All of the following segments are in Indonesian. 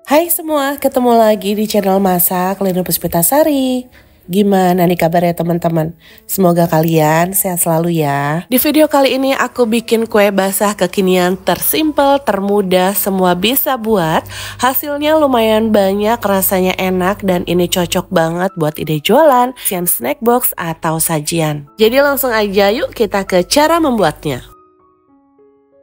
Hai semua, ketemu lagi di channel Masak Lina Puspitasari. Gimana nih kabarnya teman-teman? Semoga kalian sehat selalu ya. Di video kali ini aku bikin kue basah kekinian tersimpel, termudah, semua bisa buat. Hasilnya lumayan banyak, rasanya enak dan ini cocok banget buat ide jualan, snack box atau sajian. Jadi langsung aja yuk kita ke cara membuatnya.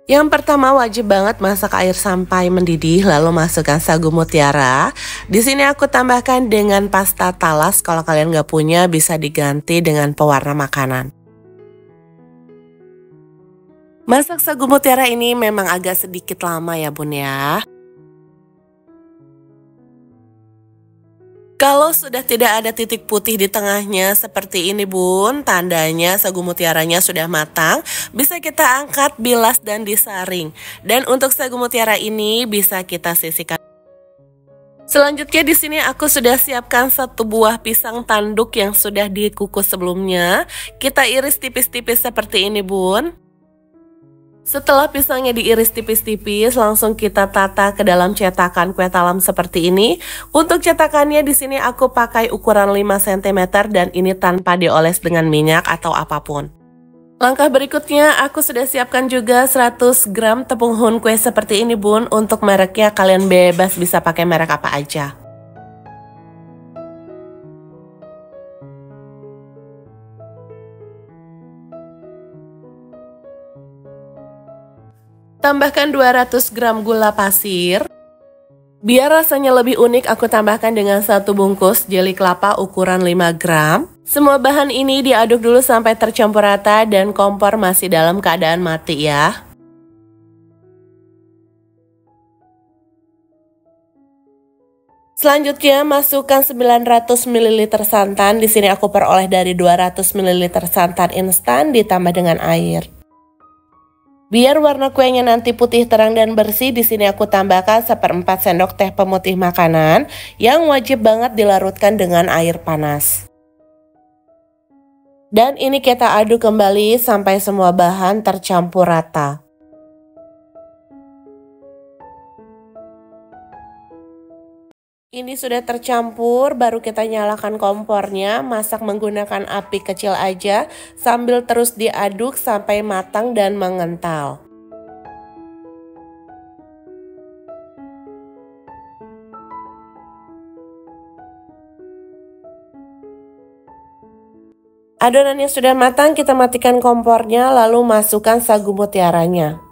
Yang pertama wajib banget masak air sampai mendidih, lalu masukkan sagu mutiara. Di sini aku tambahkan dengan pasta talas, kalau kalian nggak punya bisa diganti dengan pewarna makanan. Masak sagu mutiara ini memang agak sedikit lama ya bun ya. Kalau sudah tidak ada titik putih di tengahnya seperti ini bun, tandanya sagu mutiaranya sudah matang. Bisa kita angkat, bilas dan disaring. Dan untuk sagu mutiara ini bisa kita sisihkan. Selanjutnya di sini aku sudah siapkan satu buah pisang tanduk yang sudah dikukus sebelumnya. Kita iris tipis-tipis seperti ini bun. Setelah pisangnya diiris tipis-tipis, langsung kita tata ke dalam cetakan kue talam seperti ini. Untuk cetakannya di sini aku pakai ukuran 5 cm dan ini tanpa dioles dengan minyak atau apapun. Langkah berikutnya aku sudah siapkan juga 100 gram tepung hun kue seperti ini bun. Untuk mereknya kalian bebas bisa pakai merek apa aja. Tambahkan 200 gram gula pasir. Biar rasanya lebih unik, aku tambahkan dengan 1 bungkus jeli kelapa ukuran 5 gram. Semua bahan ini diaduk dulu sampai tercampur rata dan kompor masih dalam keadaan mati ya. Selanjutnya masukkan 900 ml santan. Di sini aku peroleh dari 200 ml santan instan ditambah dengan air. Biar warna kuenya nanti putih terang dan bersih, di sini aku tambahkan 1/4 sendok teh pemutih makanan yang wajib banget dilarutkan dengan air panas. Dan ini kita aduk kembali sampai semua bahan tercampur rata. Ini sudah tercampur, baru kita nyalakan kompornya, masak menggunakan api kecil aja sambil terus diaduk sampai matang dan mengental. Adonannya sudah matang, kita matikan kompornya lalu masukkan sagu mutiaranya.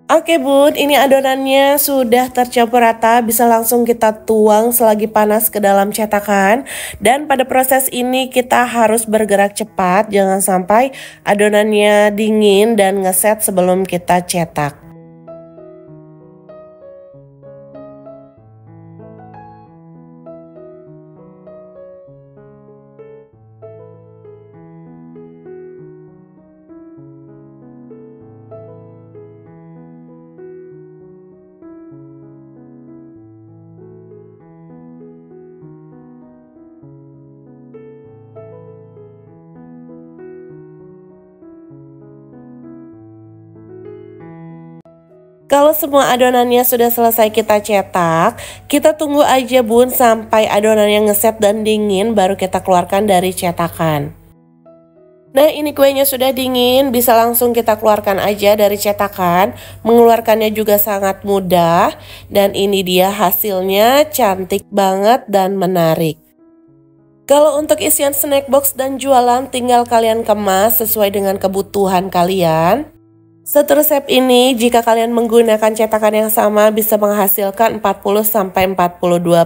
Oke bun, ini adonannya sudah tercampur rata, bisa langsung kita tuang selagi panas ke dalam cetakan. Dan pada proses ini kita harus bergerak cepat, jangan sampai adonannya dingin dan ngeset sebelum kita cetak. Kalau semua adonannya sudah selesai kita cetak, kita tunggu aja bun sampai adonannya ngeset dan dingin baru kita keluarkan dari cetakan. Nah ini kuenya sudah dingin, bisa langsung kita keluarkan aja dari cetakan. Mengeluarkannya juga sangat mudah dan ini dia hasilnya, cantik banget dan menarik. Kalau untuk isian snack box dan jualan tinggal kalian kemas sesuai dengan kebutuhan kalian. Satu resep ini jika kalian menggunakan cetakan yang sama bisa menghasilkan 40-42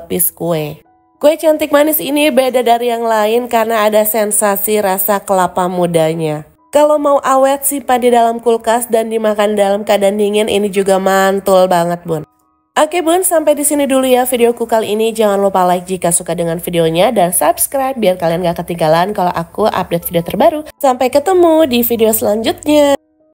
piece kue. Kue cantik manis ini beda dari yang lain karena ada sensasi rasa kelapa mudanya. Kalau mau awet simpan di dalam kulkas dan dimakan dalam keadaan dingin, ini juga mantul banget bun. Oke bun, sampai di sini dulu ya videoku kali ini. Jangan lupa like jika suka dengan videonya dan subscribe biar kalian gak ketinggalan kalau aku update video terbaru. Sampai ketemu di video selanjutnya.